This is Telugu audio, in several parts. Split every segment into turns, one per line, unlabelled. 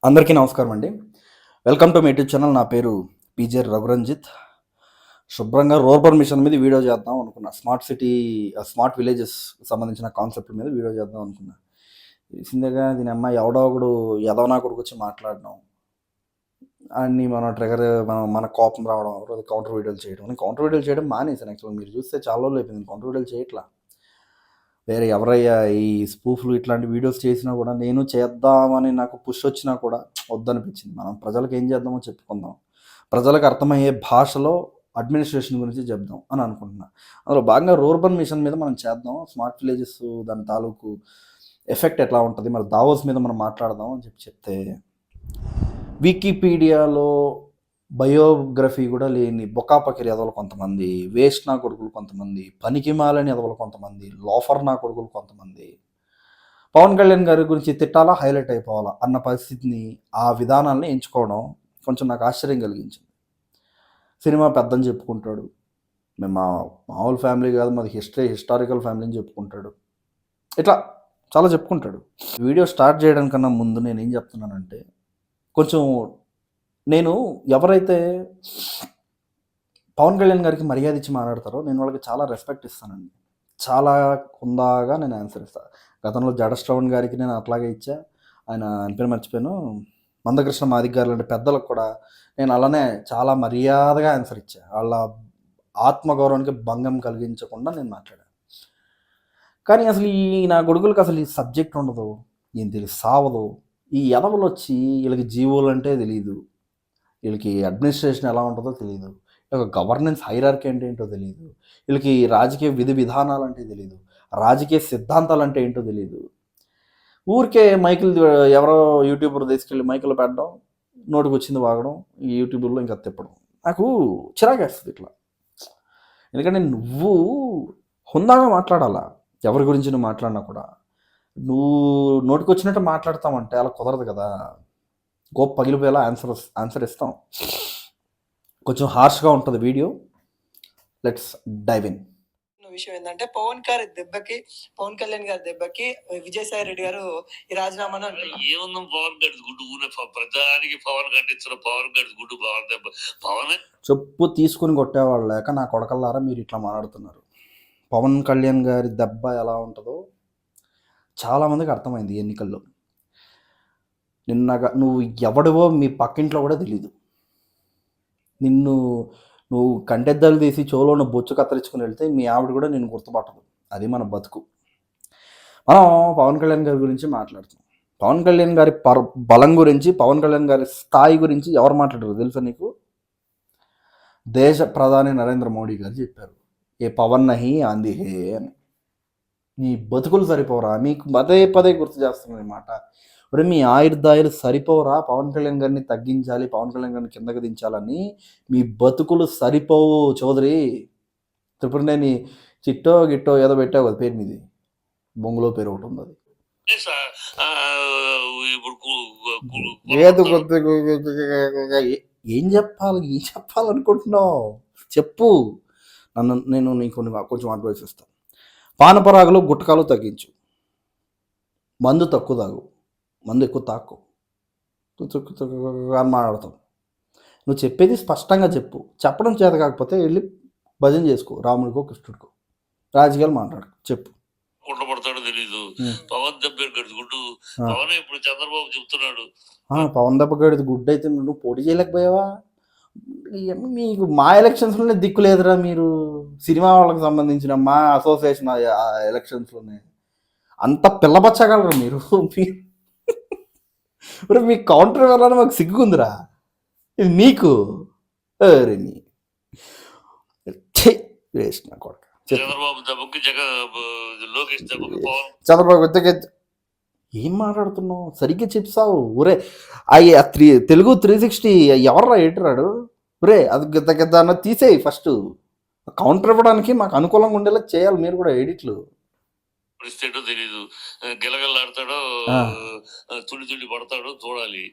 అందరికీ నమస్కారం అండి. Welcome to my YouTube channel. నా పేరు పీజే రఘురంజిత్. శుభ్రంగా రూరబన్ మిషన్ మీద వీడియో చేద్దాం అనుకున్నా. స్మార్ట్ సిటీ, స్మార్ట్ విలేజెస్ సంబంధించిన కాన్సెప్ట్ మీద వీడియో చేద్దాం అనుకున్నా. తెలిసిందేగా దీనమ్మ ఎవడో ఒకడు ఎదవ నా కొడుకొచ్చి మాట్లాడడం, అన్నీ మనం ట్రిగర్ మన కోపం రావడం, లేదా కౌంటర్ వీడియోలు చేయడం. నేను కౌంటర్ వీడియోలు చేయడం మానేశాను యాక్చువల్‌గా. మీరు చూస్తే చాలా రోజులు అయిపోయింది కౌంటర్ వీడియోలు చేయట్లా. వేరే ఎవరయ్యా ఈ స్పూఫ్‌లు ఇట్లాంటి వీడియోస్ చేసినా కూడా నేను చేద్దామని నాకు పుష్ వచ్చినా కూడా వద్దనిపించింది. మనం ప్రజలకు ఏం చేద్దామో చెప్పుకుందాం. ప్రజలకు అర్థమయ్యే భాషలో అడ్మినిస్ట్రేషన్ గురించి చెప్దాం అని అనుకుంటున్నా. అందులో భాగంగా రూర్బన్ మిషన్ మీద మనం చేద్దాం. స్మార్ట్ విలేజెస్ దాని తాలూకు ఎఫెక్ట్ ఎట్లా ఉంటుంది, మరి దావోస్ మీద మనం మాట్లాడదాం అని చెప్తే వికీపీడియాలో బయోగ్రఫీ కూడా లేని బొకాపకిరి ఎదవలు కొంతమంది, వేస్ట్ నా కొడుకులు కొంతమంది, పనికిమాలని ఎదవలు కొంతమంది, లోఫర్ నా కొడుకులు కొంతమంది పవన్ కళ్యాణ్ గారి గురించి తిట్టాలా, హైలైట్ అయిపోవాలా అన్న పరిస్థితిని, ఆ విధానాన్ని ఎంచుకోవడం కొంచెం నాకు ఆశ్చర్యం కలిగించింది. సినిమా పెద్దని చెప్పుకుంటాడు, మేము మామూలు ఫ్యామిలీ కాదు, మాది హిస్టారికల్ ఫ్యామిలీ అని చెప్పుకుంటాడు, ఇట్లా చాలా చెప్పుకుంటాడు. వీడియో స్టార్ట్ చేయడానికన్నా ముందు నేను ఏం చెప్తున్నానంటే, కొంచెం నేను ఎవరైతే పవన్ కళ్యాణ్ గారికి మర్యాద ఇచ్చి మాట్లాడతారో నేను వాళ్ళకి చాలా రెస్పెక్ట్ ఇస్తానండి. చాలా హుందాగా నేను ఆన్సర్ ఇస్తాను. గతంలో జడ శ్రవణ్ గారికి నేను అట్లాగే ఇచ్చా. ఆయన పేరు మర్చిపోయాను, మందకృష్ణ మాదిగ గారు లాంటి పెద్దలకు కూడా నేను అలానే చాలా మర్యాదగా ఆన్సర్ ఇచ్చా. వాళ్ళ ఆత్మగౌరవానికి భంగం కలిగించకుండా నేను మాట్లాడాను. కానీ అసలు ఈ నా కొడుకులకు అసలు ఈ సబ్జెక్ట్ ఉండదు, ఏం తెలియదు, సావదు. ఈ ఎదవలు వచ్చి వీళ్ళకి జీవోలు అంటే తెలియదు, వీళ్ళకి అడ్మినిస్ట్రేషన్ ఎలా ఉంటుందో తెలియదు, ఒక గవర్నెన్స్ హైరార్కీ అంటే ఏంటో తెలియదు, వీళ్ళకి రాజకీయ విధి విధానాలు అంటే తెలియదు, రాజకీయ సిద్ధాంతాలు అంటే ఏంటో తెలియదు. ఊరికే మైకులు ఎవరో యూట్యూబర్ తీసుకెళ్ళి మైకులు పెట్టడం, నోటికి వచ్చింది వాగడం, ఈ యూట్యూబ్లో ఇంకా తిప్పడం నాకు చిరాకేస్తుంది ఇట్లా. ఎందుకంటే నువ్వు హుందాగా మాట్లాడాలా, ఎవరి గురించి నువ్వు మాట్లాడినా కూడా. నువ్వు నోటికి వచ్చినట్టు మాట్లాడతామంటే అలా కుదరదు కదా. గోప్ పగిలిపోయేలా ఆన్సర్ ఇస్తాం. కొంచెం హార్ష్గా ఉంటుంది వీడియో. Let's dive in.
విషయం ఏంటంటే పవన్ కళ్యాణ్ గారి దెబ్బకి విజయసాయి రెడ్డి గారు ఈ రాజీనామా
ఏముందాం, పవన్ గడి గుడ్డు ప్రధానికి పవన్ ఖండించిన పవన్ గడి గుడ్డు పవన్ దెబ్బ పవన్
చెప్పు తీసుకుని కొట్టేవాళ్ళు లేక నా కొడకల్లారా మీరు ఇట్లా మాట్లాడుతున్నారు. పవన్ కళ్యాణ్ గారి దెబ్బ ఎలా ఉంటుందో చాలామందికి అర్థమైంది ఎన్నికల్లో. నిన్నగా నువ్వు ఎవడివో మీ పక్కింట్లో కూడా తెలీదు. నువ్వు కంటెద్దాలు తీసి చెవులో బొచ్చు కత్తిరించుకుని వెళ్తే మీ ఆవిడ కూడా నేను గుర్తుపట్టదు. అది మన బతుకు. మనం పవన్ కళ్యాణ్ గారి గురించి మాట్లాడుతున్నాం. పవన్ కళ్యాణ్ గారి బలం గురించి, పవన్ కళ్యాణ్ గారి స్థాయి గురించి ఎవరు మాట్లాడారు తెలుసా నీకు? దేశ ప్రధాని నరేంద్ర మోడీ గారు చెప్పారు, ఏ పవన్ నహి ఆంధీ హే అని. నీ బతుకులు సరిపోరా? మీకు పదే పదే గుర్తు చేస్తున్నాను ఈ మాట. ఇప్పుడు మీ ఆయుర్దాయాలు సరిపోరా? పవన్ కళ్యాణ్ గారిని తగ్గించాలి, పవన్ కళ్యాణ్ గారిని కిందకి దించాలని మీ బతుకులు సరిపోవు చౌదరి. త్రిపురనేని చిట్టో గిట్టో ఏదో పెట్టావు కదా పేరు, మీది బొంగులో పేరు ఒకటి ఉంది. అది ఏం చెప్పాలనుకుంటున్నావు చెప్పు. నేను నీకు కొంచెం అడ్వైస్ ఇస్తాను. పానపరాగులు గుట్టకాలు తగ్గించు, మందు తక్కువ తాగు, మందు ఎక్కువ తాకు అని మాట్లాడతావు. నువ్వు చెప్పేది స్పష్టంగా చెప్పు. చెప్పడం చేత కాకపోతే వెళ్ళి భజన చేసుకో, రాముడికో కృష్ణుడికో, రాజకీయాలు మాట్లాడు, చెప్పు.
ఉండబడతాడో తెలీదు. పవన్ దెబ్బ గుడ్డు పవన్ ఇప్పుడు చంద్రబాబు చెప్తున్నాడు.
పవన్ దెబ్బ గడిది గుడ్డు అయితే నువ్వు పోటీ చేయలేకపోయావా? మీకు మా ఎలక్షన్స్లోనే దిక్కు లేదురా. మీరు సినిమా వాళ్ళకి సంబంధించిన మా అసోసియేషన్ ఎలక్షన్స్లోనే అంత పిల్లబచ్చగలరు మీరు. మీ కౌంటర్ వెళ్ళాలని మాకు సిగ్గుందిరా. ఇది నీకు వేస్ట్ నా కొడుకు. చంద్రబాబు ఏం మాట్లాడుతున్నావు? సరిగ్గా చెప్తావు. ఊరే తెలుగు 360 ఎవర్రా ఎడిటరాడు? ఊరే అది గద్ద అన్న తీసేయి ఫస్ట్. కౌంటర్ ఇవ్వడానికి మాకు అనుకూలంగా ఉండేలా చేయాలి మీరు కూడా ఎడిట్లు.
తెలీదు, గెలగలాడతాడో తుడి పడతాడో చూడాలి.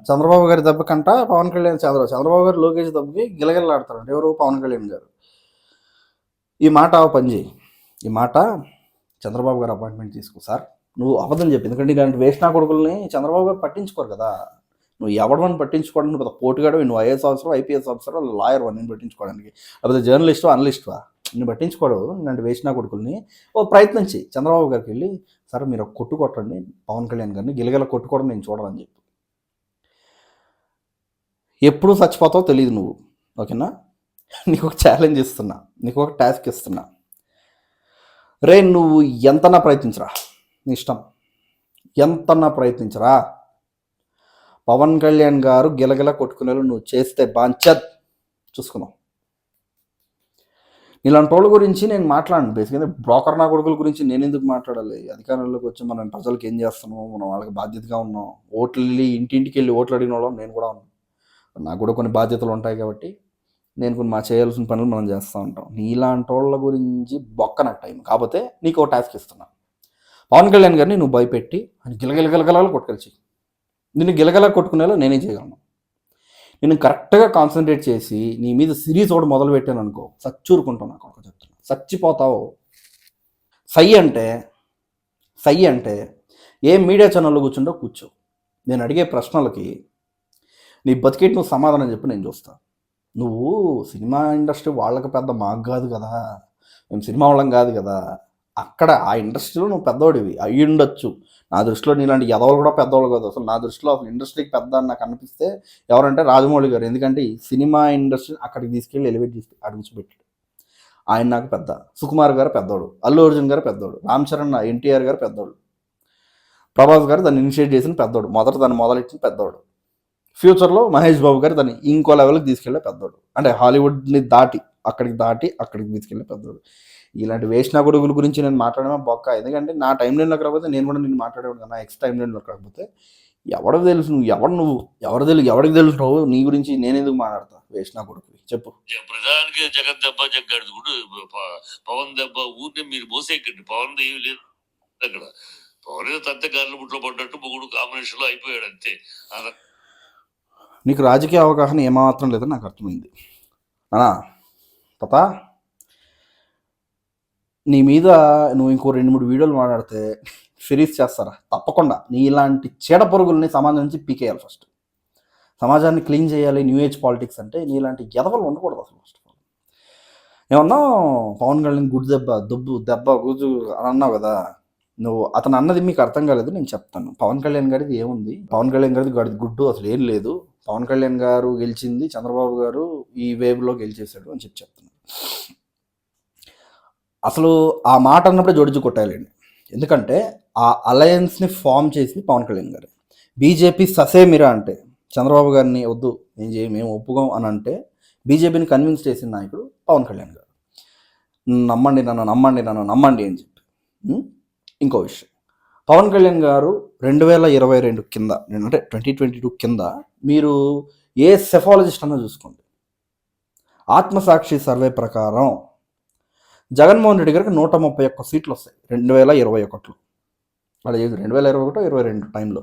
చంద్రబాబు గారి దెబ్బ కంట పవన్ కళ్యాణ్ చంద్రబాబు గారు లోకేష్ దెబ్బకి గిలగలాడతాడు ఎవరు? పవన్ కళ్యాణ్ గారు. ఈ మాట పని చేయి. ఈ మాట చంద్రబాబు గారు అపాయింట్మెంట్ తీసుకో సార్. నువ్వు అబద్ధం చెప్పి, ఎందుకంటే ఇలాంటి వేస్ట్ నా కొడుకుల్ని చంద్రబాబు గారు పట్టించుకోరు కదా. నువ్వు ఎవడమని పట్టించుకోవడానికి నువ్వు పోటుగాడు, నువ్వు IAS officer, IPS officer, lawyer నేను పట్టించుకోవడానికి, లేకపోతే జర్నలిస్టు, అనలిస్టువా నేను పట్టించుకోడు. ఇలాంటి వేసిన కొడుకుల్ని ఓ ప్రయత్నం చేయి. చంద్రబాబు గారికి వెళ్ళి, సరే మీరు ఒక కొట్టు కొట్టండి పవన్ కళ్యాణ్ గారిని, గిలగిల కొట్టుకోవడం నేను చూడని చెప్పి. ఎప్పుడు చచ్చిపోతావో తెలియదు నువ్వు, ఓకేనా? నీకు ఒక ఛాలెంజ్ ఇస్తున్నా, నీకు ఒక టాస్క్ ఇస్తున్నా. రే నువ్వు ఎంతన్నా ప్రయత్నించరా, నీ ఇష్టం, ఎంతన్నా ప్రయత్నించరా. పవన్ కళ్యాణ్ గారు గిలగిల కొట్టుకునేలు నువ్వు చేస్తే బాంచద్ చూసుకున్నావు. ఇలాంటి వాళ్ళ గురించి నేను మాట్లాడను. బేసిక్గా బ్రోకర్ నా కొడుకుల గురించి నేను ఎందుకు మాట్లాడాలి? అధికారంలోకి వచ్చి మనం ప్రజలకు ఏం చేస్తున్నామో, మనం వాళ్ళకి బాధ్యతగా ఉన్నాం. ఓట్లు వెళ్ళి ఇంటింటికి వెళ్ళి ఓట్లు అడిగిన వాళ్ళం నేను కూడా ఉన్నాను. నాకు కూడా కొన్ని బాధ్యతలు ఉంటాయి కాబట్టి నేను కొన్ని మా చేయాల్సిన పనులు మనం చేస్తూ ఉంటాం. నీలాంటి వాళ్ళ గురించి బొక్క నాకు టైం. కాకపోతే నీకు ఒక టాస్క్ ఇస్తున్నా. పవన్ కళ్యాణ్ గారిని నువ్వు భయపెట్టి అని గిలగిలగలగల కొట్టుకొచ్చి, నిన్ను గిలగల కొట్టుకునేలా నేనేం చేయగలను? నేను కరెక్ట్గా కాన్సన్ట్రేట్ చేసి నీ మీద సిరీస్ ఒకటి మొదలు పెట్టాను అనుకో, చచ్చూరుకుంటావు. నాకు ఒక చెప్తున్నా, చచ్చిపోతావు. సై అంటే ఏ మీడియా ఛానల్లో కూర్చుంటో కూర్చో. నేను అడిగే ప్రశ్నలకి నీ బతికేటి నువ్వు సమాధానం చెప్పి నేను చూస్తా. నువ్వు సినిమా ఇండస్ట్రీ వాళ్ళకి పెద్ద మాకు కాదు కదా, మేము సినిమా వాళ్ళం కాదు కదా. అక్కడ ఆ ఇండస్ట్రీలో నువ్వు పెద్దోడివి అయ్యి ఉండొచ్చు. నా దృష్టిలో నీలాంటి ఎదవలు కూడా పెద్దవాళ్ళు కాదు. అసలు నా దృష్టిలో అసలు ఇండస్ట్రీకి పెద్ద అని నాకు అనిపిస్తే ఎవరంటే రాజమౌళి గారు. ఎందుకంటే ఈ సినిమా ఇండస్ట్రీని అక్కడికి తీసుకెళ్ళి ఎలివేట్ చేసి అడుగుచిపెట్టాడు. ఆయన నాకు పెద్ద. సుకుమార్ గారు పెద్దోడు, అల్లు అర్జున్ గారు పెద్దోడు, రామ్ చరణ్ ఎన్టీఆర్ గారు పెద్దోడు, ప్రభాస్ గారు దాన్ని ఇనిషియేట్ చేసిన పెద్దోడు, దాన్ని మొదలెట్టిన పెద్దోడు. ఫ్యూచర్లో మహేష్ బాబు గారు దాన్ని ఇంకో లెవెల్కి తీసుకెళ్ళే పెద్దోడు. అంటే హాలీవుడ్ని అక్కడికి తీసుకెళ్ళే పెద్దోడు. ఇలాంటి వేసిన గొడుగుల గురించి నేను మాట్లాడమే బొక్క. ఎందుకంటే నా టైం లైన్లోకి రాకపోతే నేను కూడా నేను మాట్లాడేవాడు కదా. నా ఎక్స్ టైం లైన్లోకి రాకపోతే ఎవరికి తెలుసు ఎవరికి తెలుసు నువ్వు నీ గురించి నేను ఎందుకు మాట్లాడతా? వేసిన కొడుకు చెప్పు.
ప్రధానికి జగన్ దెబ్బ జగ్గాడు కూడా పవన్ దెబ్బ ఊరిని మీరు మోసేకండి. పవన్ ఏమి లేదు అక్కడ. పవన్ ఏదో తంత గారిలో ముట్లో పడ్డట్టు ముగ్గురు కాంబినేషన్ లో అయిపోయాడు అంతే.
నీకు రాజకీయ అవగాహన ఏమాత్రం లేదని నాకు అర్థమైంది అనా తాత. నీ మీద నువ్వు ఇంకో 2-3 వీడియోలు మాట్లాడితే సిరీస్ చేస్తారా? తప్పకుండా. నీ ఇలాంటి చీడ పొరుగుల్ని సమాజం నుంచి పీకేయాలి. ఫస్ట్ సమాజాన్ని క్లీన్ చేయాలి. న్యూ ఏజ్ పాలిటిక్స్ అంటే నీలాంటి ఎదవలు ఉండకూడదు అసలు. ఫస్ట్ ఆఫ్ ఆల్ ఏమన్నా పవన్ కళ్యాణ్ గుడ్డు దెబ్బ గుజు అని అన్నావు కదా నువ్వు. అతను అన్నది మీకు అర్థం కాలేదు, నేను చెప్తాను. పవన్ కళ్యాణ్ గారిది ఏముంది? పవన్ కళ్యాణ్ గారిది గుడ్డు అసలు ఏం లేదు. పవన్ కళ్యాణ్ గారు గెలిచింది, చంద్రబాబు గారు ఈ వేవ్లో గెలిచేశాడు అని చెప్తున్నాను. అసలు ఆ మాట అన్నప్పుడే జోడించి కొట్టాలండి. ఎందుకంటే ఆ అలయన్స్ని ఫామ్ చేసింది పవన్ కళ్యాణ్ గారు. బీజేపీ ససేమిరా అంటే చంద్రబాబు గారిని వద్దు మేము ఒప్పుకోం అని అంటే బీజేపీని కన్విన్స్ చేసిన నాయకుడు పవన్ కళ్యాణ్ గారు. నమ్మండి నన్ను అని చెప్పి. ఇంకో విషయం, పవన్ కళ్యాణ్ గారు 2022 కింద, అంటే 2022 కింద మీరు ఏ సెఫాలజిస్ట్ అన్నా చూసుకోండి, ఆత్మసాక్షి సర్వే ప్రకారం జగన్మోహన్ రెడ్డి గారికి 131 సీట్లు వస్తాయి 2021లో. అలా 2021-22 టైంలో.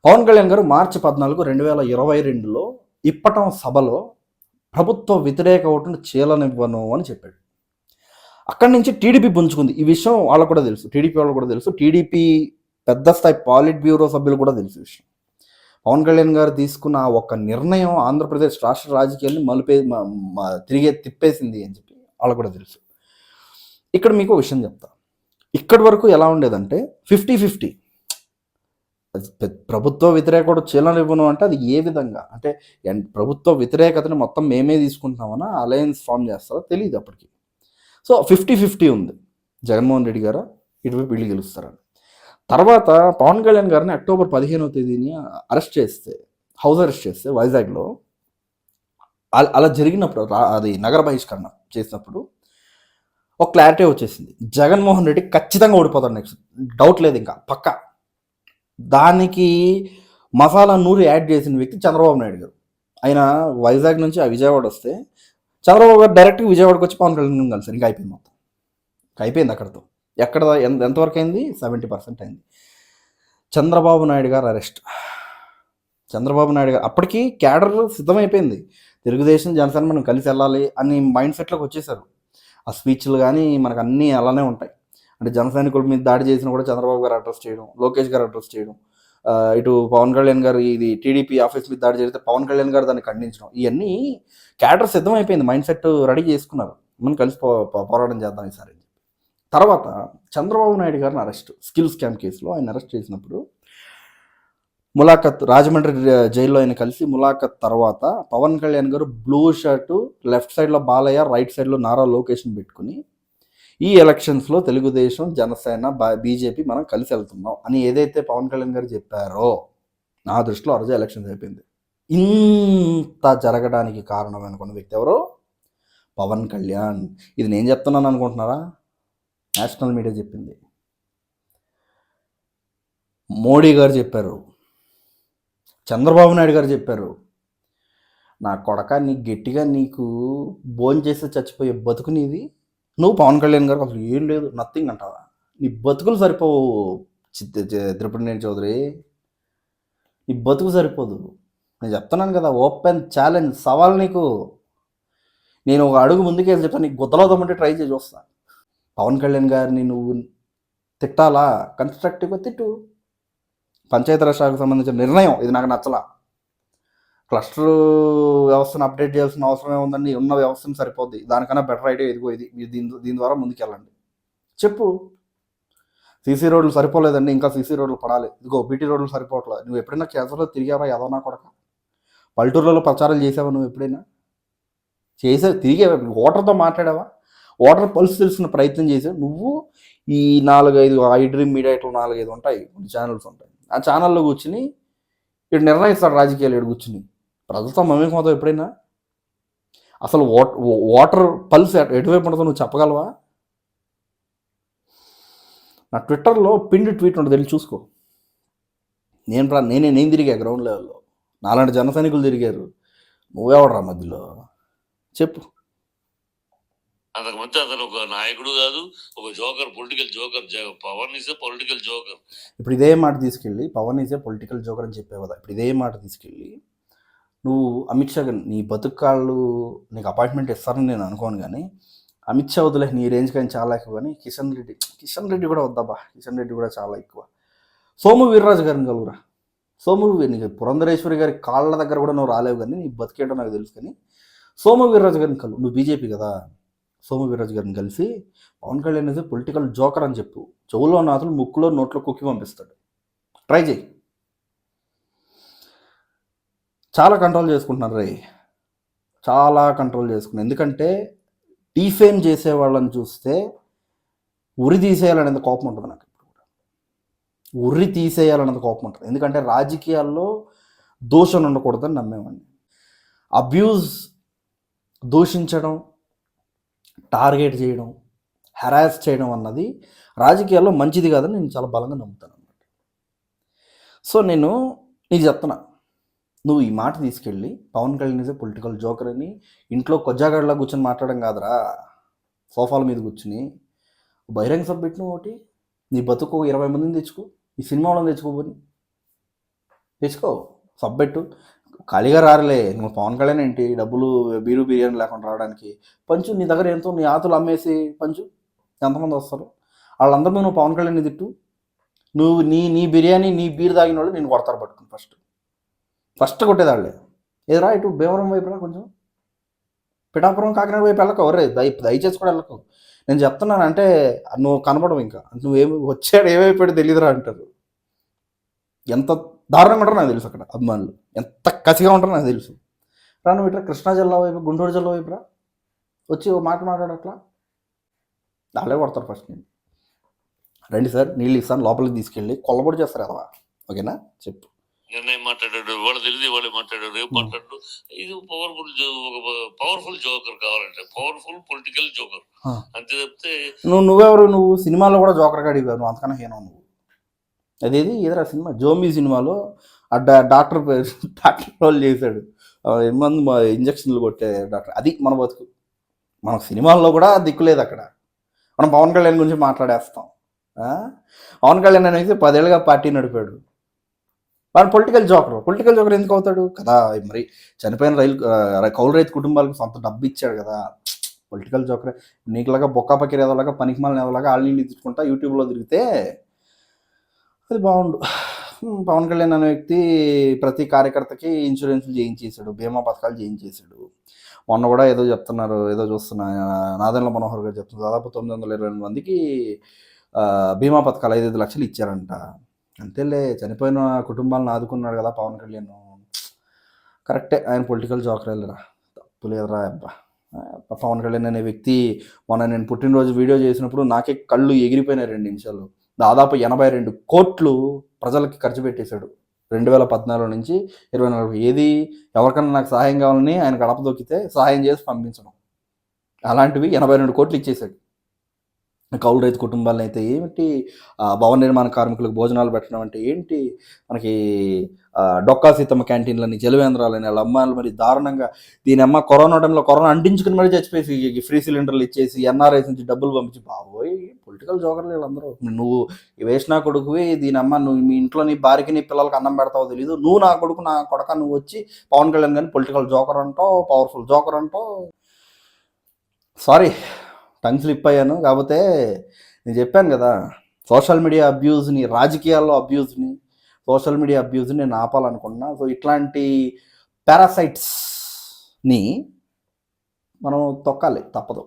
పవన్ కళ్యాణ్ గారు మార్చి 14, 2022లో ఇప్పటం సభలో ప్రభుత్వ వ్యతిరేక ఓటును చీలనివ్వను అని చెప్పాడు. అక్కడి నుంచి టీడీపీ పుంజుకుంది. ఈ విషయం వాళ్ళకు కూడా తెలుసు, టీడీపీ వాళ్ళకు కూడా తెలుసు, టీడీపీ పెద్ద స్థాయి పాలిట్ బ్యూరో సభ్యులు కూడా తెలుసు విషయం. పవన్ కళ్యాణ్ గారు తీసుకున్న ఒక నిర్ణయం ఆంధ్రప్రదేశ్ రాష్ట్ర రాజకీయాన్ని తిప్పేసింది అని చెప్పి వాళ్ళకు కూడా తెలుసు. ఇక్కడ మీకు ఒక విషయం చెప్తా. ఇక్కడి వరకు ఎలా ఉండేదంటే 50-50. ప్రభుత్వ వ్యతిరేకత చీలనివ్వను అంటే అది ఏ విధంగా అంటే ప్రభుత్వ వ్యతిరేకతని మొత్తం మేమే తీసుకుంటున్నామన్నా అలయన్స్ ఫామ్ చేస్తారో తెలియదు అప్పటికి. సో 50-50 ఉంది. జగన్మోహన్ రెడ్డి గారు ఇటువైపు వీళ్ళు గెలుస్తారని. తర్వాత పవన్ కళ్యాణ్ గారిని అక్టోబర్ 15వ తేదీని హౌస్ అరెస్ట్ చేస్తే వైజాగ్లో, అలా జరిగినప్పుడు అది నగర బహిష్కరణ చేసినప్పుడు ఒక క్లారిటీ వచ్చేసింది. జగన్మోహన్ రెడ్డి ఖచ్చితంగా ఓడిపోతాడు నెక్స్ట్, డౌట్ లేదు ఇంకా పక్కా. దానికి మసాలా నూరు యాడ్ చేసిన వ్యక్తి చంద్రబాబు నాయుడు గారు. ఆయన వైజాగ్ నుంచి విజయవాడ వస్తే చంద్రబాబు గారు డైరెక్ట్గా విజయవాడకి వచ్చి పవన్ కళ్యాణ్ కలిసారు. ఇంకా అయిపోయింది, మొత్తం అయిపోయింది అక్కడతో. ఎంతవరకు అయింది? 70% అయింది. చంద్రబాబు నాయుడు గారు అరెస్ట్. చంద్రబాబు నాయుడు గారు అప్పటికి క్యాడర్ సిద్ధమైపోయింది. తెలుగుదేశం జనసేన మనం కలిసి వెళ్ళాలి అని మైండ్ సెట్లోకి వచ్చేసారు. ఆ స్పీచ్లు కానీ మనకు అన్నీ అలానే ఉంటాయి. అంటే జన సైనికుల మీద దాడి చేసిన కూడా చంద్రబాబు గారు అడ్రస్ చేయడం, లోకేష్ గారు అడ్రస్ చేయడం, ఇటు పవన్ కళ్యాణ్ గారు ఇది టీడీపీ ఆఫీస్ మీద దాడి జరిగితే పవన్ కళ్యాణ్ గారు దాన్ని ఖండించడం, ఇవన్నీ క్యాడర్ సిద్ధమైపోయింది, మైండ్ సెట్ రెడీ చేసుకున్నారు, మనం కలిసి పోరాటం చేద్దాం ఈసారి. తర్వాత చంద్రబాబు నాయుడు గారిని అరెస్ట్, స్కిల్ స్కామ్ కేసులో ఆయన అరెస్ట్ చేసినప్పుడు ములాఖత్ రాజమండ్రి జైల్లో ఆయన కలిసి ములాఖత్ తర్వాత పవన్ కళ్యాణ్ గారు బ్లూ షర్టు, లెఫ్ట్ సైడ్లో బాలయ్య, రైట్ సైడ్లో నారా లోకేష్ని పెట్టుకుని ఈ ఎలక్షన్స్లో తెలుగుదేశం, జనసేన, బీజేపీ మనం కలిసి వెళ్తున్నాం అని ఏదైతే పవన్ కళ్యాణ్ గారు చెప్పారో, నా దృష్టిలో ఆ రోజు ఎలక్షన్స్ అయిపోయింది. ఇంత జరగడానికి కారణం అనుకున్న వ్యక్తి ఎవరో పవన్ కళ్యాణ్. ఇది నేను చెప్తున్నాను అనుకుంటున్నారా? నేషనల్ మీడియా చెప్పింది, మోడీ గారు చెప్పారు, చంద్రబాబు నాయుడు గారు చెప్పారు. నా కొడక, నీకు గట్టిగా నీకు భోంచేసి చచ్చిపోయే బతుకు నీది. నువ్వు పవన్ కళ్యాణ్ గారికి అసలు ఏం లేదు, నథింగ్ అంటావా? నీ బతుకులు సరిపోవు త్రిపురనేని చౌదరి, నీ బతుకు సరిపోదు. నేను చెప్తున్నాను కదా, ఓపెన్ ఛాలెంజ్, సవాల్ నీకు. నేను ఒక అడుగు ముందుకేసి చెప్తాను, నీకు గుద్దలవుదామంటే ట్రై చేసి చూస్తా. పవన్ కళ్యాణ్ గారిని నువ్వు తిట్టాలా? కన్స్ట్రక్టివ్గా తిట్టు. పంచాయతీరాజ్ శాఖకు సంబంధించిన నిర్ణయం ఇది నాకు నచ్చలా. క్లస్టర్ వ్యవస్థను అప్డేట్ చేయాల్సిన అవసరమే ఉందండి, ఉన్న వ్యవస్థను సరిపోద్ది, దానికన్నా బెటర్ ఐడియా ఇదిగో ఇది, మీరు దీని ద్వారా ముందుకెళ్ళండి చెప్పు. సీసీ రోడ్లు సరిపోలేదండి, ఇంకా సీసీ రోడ్లు పడాలి, ఇదిగో బీటీ రోడ్లు సరిపోవట్లేదు. నువ్వు ఎప్పుడైనా క్యాన్సర్లో తిరిగావా? ఏదోనా కొడక పల్లెటూరులలో ప్రచారాలు చేసావా? నువ్వు ఎప్పుడైనా తిరిగావా? ఓటర్తో మాట్లాడావా? ఓటర్ పల్స్ తెలుసుకున్న ప్రయత్నం చేసావు నువ్వు? ఈ 4-5 ఐ డ్రీమ్ మీడియా ఇట్లా 4-5 ఉంటాయి, కొన్ని ఛానల్స్ ఉంటాయి, ఆ ఛానల్లో కూర్చుని ఇటు నిర్ణయిస్తాడు రాజకీయాలు, ఇటు కూర్చుని ప్రజలతో మమేకమవుతావు ఎప్పుడైనా? అసలు ఓటర్ పల్స్ ఎటువైపు ఉంటుందో నువ్వు చెప్పగలవా? నా ట్విట్టర్లో పిండి ట్వీట్ ఉంటుంది, వెళ్ళి చూసుకో. నేను తిరిగా గ్రౌండ్ లెవెల్లో, నాలాంటి జన సైనికులు తిరిగారు, నువ్వెవడరా మధ్యలో చెప్పు.
అంతకుముందు అతను ఒక నాయకుడు కాదు, ఒక joker, political joker. Pavan is a political joker.
ఇప్పుడు ఇదే మాట తీసుకెళ్ళి Pavan is a political joker అని చెప్పావు కదా, ఇప్పుడు ఇదే మాట తీసుకెళ్ళి నువ్వు అమిత్ షా నీ బతుకాళ్ళు నీకు అపాయింట్మెంట్ ఇస్తారని నేను అనుకోను, కానీ అమిత్ షా వదిలే, నీ రేంజ్కి ఆయన చాలా ఎక్కువ. కానీ కిషన్ రెడ్డి కూడా వద్దాబా, కిషన్ రెడ్డి కూడా చాలా ఎక్కువ. సోము వీర్రాజు గారిని కలుగురా. నీకు పురంధరేశ్వరి గారి కాళ్ళ దగ్గర కూడా నువ్వు రాలేవు, కానీ నీ బతికేయడం నాకు తెలుసు. కానీ సోము వీర్రాజు గారిని కలుగు, నువ్వు బీజేపీ కదా, సోము వీర్రాజు గారిని కలిసి పవన్ కళ్యాణ్ అనేది పొలిటికల్ జోకర్ అని చెప్పు. చెవులో నాతులు, ముక్కులో నోట్లో కుక్కి పంపిస్తాడు, ట్రై చేయి. చాలా కంట్రోల్ చేసుకుంటున్నారు రే, చాలా కంట్రోల్ చేసుకున్నారు. ఎందుకంటే డీఫేమ్ చేసే వాళ్ళని చూస్తే ఉరి తీసేయాలనేది కోపం ఉంటుంది నాకు. ఇప్పుడు కూడా ఉరి తీసేయాలనేది కోపం ఉంటుంది, ఎందుకంటే రాజకీయాల్లో దోషం ఉండకూడదని నమ్మేవాడిని. అబ్యూజ్, దూషించడం, టార్గెట్ చేయడం, హెరాస్ చేయడం అన్నది రాజకీయాల్లో మంచిది కాదని నేను చాలా బలంగా నమ్ముతాను అన్నమాట. సో నేను నీకు చెప్తున్నా, నువ్వు ఈ మాట తీసుకెళ్ళి Pavan Kalyan is a political joker అని ఇంట్లో కొజ్జాగాడిలా కూర్చొని మాట్లాడడం కాదురా, సోఫాల మీద కూర్చుని బహిరంగ సభ పెట్టిన ఒకటి, నీ బతుకు 20 మందిని తెచ్చుకో, ఈ సినిమా వాళ్ళని తెచ్చుకో, సబ్ పెట్టు. ఖాళీగా రారలే, నువ్వు పవన్ కళ్యాణ్ ఏంటి డబ్బులు బిర్యానీ లేకుండా రావడానికి? పంచు, నీ దగ్గర ఎంతో, నీ ఆతులు అమ్మేసి పంచు, ఎంతమంది వస్తారు? వాళ్ళందరూ నువ్వు పవన్ కళ్యాణ్ తిట్టు. నువ్వు నీ బిర్యానీ, నీ బీర్ తాగిన వాళ్ళు నేను కొడతారు పట్టుకుని, ఫస్ట్ కొట్టేదాళ్ళే. ఏదరా ఇటు భీమవరం వైపురా, కొంచెం పిఠాపురం, కాకినాడ వైపు వెళ్ళకు, ఎవరే దయచేసి కూడా వెళ్ళకు. నేను చెప్తున్నాను అంటే నువ్వు కనపడవు, ఇంకా నువ్వేమి వచ్చాడు ఏమైపోయాడు తెలియదురా అంటారు. ఎంత దారుణంగా ఉంటారో నాకు తెలుసు, అక్కడ అభిమానులు ఎంత కసిగా ఉంటారో నాకు తెలుసు. నువ్వు ఇట్లా కృష్ణా జిల్లా వైపు, గుంటూరు జిల్లా వైపురా వచ్చి ఓ మాట మాట్లాడట్లా, వాళ్ళే కొడతారు ఫస్ట్. నేను రండి సార్ నీళ్ళు ఇస్తాను, లోపలికి తీసుకెళ్ళి కొల్లబొడి చేస్తారు కదా, ఓకేనా చెప్పు.
నిర్ణయం మాట్లాడాడు, వాళ్ళు తెలియదు, వాళ్ళే మాట్లాడాడు, రేపు మాట్లాడు. ఇది పవర్ఫుల్ జోకర్ కావాలంటే పవర్ఫుల్ పొలిటికల్ జోకర్ అంతే తప్పితే.
నువ్వెవరు? నువ్వు సినిమాలో కూడా జోకర్గా అడిగావు, నువ్వు అంతకన్నా హీనం నువ్వు. అదేది ఏదరా సినిమా, జోంబీ సినిమాలో ఆ డాక్టర్ రోల్ చేశాడు, 8 మంది ఇంజక్షన్లు కొట్టే డాక్టర్. అది మన బతుకు. మన సినిమాల్లో కూడా దిక్కులేదు అక్కడ. మనం పవన్ కళ్యాణ్ గురించి మాట్లాడేస్తాం. పవన్ కళ్యాణ్ అనేది 10 ఏళ్ళుగా పార్టీ నడిపాడు, వాడు పొలిటికల్ జోకర్ ఎందుకు అవుతాడు కదా? మరి చనిపోయిన కౌలు రైతు కుటుంబాలకు సొంత డబ్బు ఇచ్చాడు కదా, పొలిటికల్ జోకరే. నీకులాగా బొక్కా పక్కీర్ ఏదోలాగా పనికిమాలిన ఏదోలాగా ఆళ్ళని తీసుకుంటా యూట్యూబ్లో తిరిగితే అది బాగుండు. పవన్ కళ్యాణ్ అనే వ్యక్తి ప్రతి కార్యకర్తకి ఇన్సూరెన్స్లు చేయించేశాడు, బీమా పథకాలు చేయించేశాడు. మొన్న కూడా ఏదో చెప్తున్నారు, ఏదో చూస్తున్నా, నాదెండ్ల మనోహర్ గారు చెప్తున్నారు, దాదాపు 928 మందికి బీమా పథకాలు 5 లక్షలు ఇచ్చారంట. అంతేలే, చనిపోయిన కుటుంబాలను ఆదుకున్నాడు కదా పవన్ కళ్యాణ్. కరెక్టే, ఆయన పొలిటికల్ జోకరేళ్ళరా, తప్పు లేదురా అబ్బా. పవన్ కళ్యాణ్ అనే వ్యక్తి మొన్న నేను పుట్టినరోజు వీడియో చేసినప్పుడు నాకే కళ్ళు ఎగిరిపోయినాయి 2 నిమిషాలు. దాదాపు 82 కోట్లు ప్రజలకి ఖర్చు పెట్టేశాడు 2014 నుంచి 24. ఏది, ఎవరికన్నా నాకు సహాయం కావాలని ఆయన గడప దొక్కితే సహాయం చేసి పంపించడం, అలాంటివి 82 కోట్లు ఇచ్చేశాడు. కౌలు రైతు కుటుంబాలను అయితే ఏమిటి, భవన నిర్మాణ కార్మికులకు భోజనాలు పెట్టడం అంటే ఏంటి, మనకి డొక్కా సీతమ్మ క్యాంటీన్లని, జలవేంద్రాలని వాళ్ళ అమ్మాయిలు మరి దారుణంగా, దీని అమ్మ కరోనా టైంలో కరోనా అంటించుకుని మరీ చచ్చిపోయి ఫ్రీ సిలిండర్లు ఇచ్చేసి ఎన్ఆర్ఐస్ నుంచి డబ్బులు పంపించి, బాబోయ్ పొలిటికల్ జోకర్లు వీళ్ళందరూ. నువ్వు వేసిన కొడుకువి, దీని అమ్మ నువ్వు మీ ఇంట్లో నీ భార్యకి నీ పిల్లలకి అన్నం పెడతావో తెలియదు, నువ్వు నా కొడక నువ్వు వచ్చి పవన్ కళ్యాణ్ కానీ పొలిటికల్ జోకర్ అంటావు, పవర్ఫుల్ జోకర్ అంటావు. సారీ, టంగ్ స్లిప్ అయ్యాను. కాకపోతే నేను చెప్పాను కదా, సోషల్ మీడియా అబ్యూజ్ని, రాజకీయాల్లో అబ్యూజ్ని, సోషల్ మీడియా అబ్యూజ్ని నేను ఆపాలనుకుంటున్నా. సో ఇట్లాంటి పారాసైట్స్ని మనం తొక్కాలి, తప్పదు.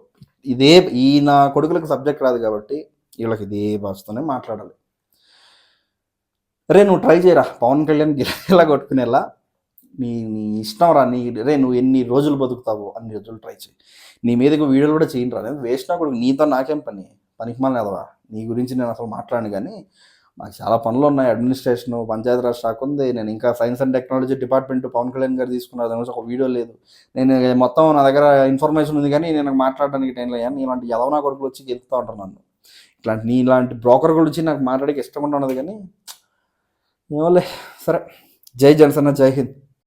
ఇదే ఈ నా కొడుకులకు సబ్జెక్ట్ రాదు కాబట్టి వీళ్ళకి ఇదే భాషతోనే మాట్లాడాలి. రే నువ్వు ట్రై చేయరా పవన్ కళ్యాణ్ గిలా కొట్టుకునేలా, నీ నీ ఇష్టం రా, నువ్వు ఎన్ని రోజులు బతుకుతావో అన్ని రోజులు ట్రై చేయి. నీ మీదకి వీడియోలు కూడా చేయను రా, నేను వేసినా కూడా నీతో నాకేం పనికి మాలిన ఎదవా. నీ గురించి నేను అసలు మాట్లాడను, కానీ నాకు చాలా పనులు ఉన్నాయి. అడ్మినిస్ట్రేషన్, పంచాయతీరాజ్ శాఖ ఉంది, నేను ఇంకా science and technology department Pavan Kalyan garu తీసుకున్నారు, దాని గురించి ఒక వీడియో లేదు. నేను మొత్తం నా దగ్గర ఇన్ఫర్మేషన్ ఉంది, కానీ నేను మాట్లాడడానికి టైం లేదు. నీలాంటి యదవనా కొడుకులు వచ్చి గెలుస్తూ ఉంటారు నన్ను. నీలాంటి బ్రోకర్ గురించి నాకు మాట్లాడడానికి ఇష్టం ఉండదు, కానీ ఏమోలే. సరే, జై జనసేన, జై హింద్.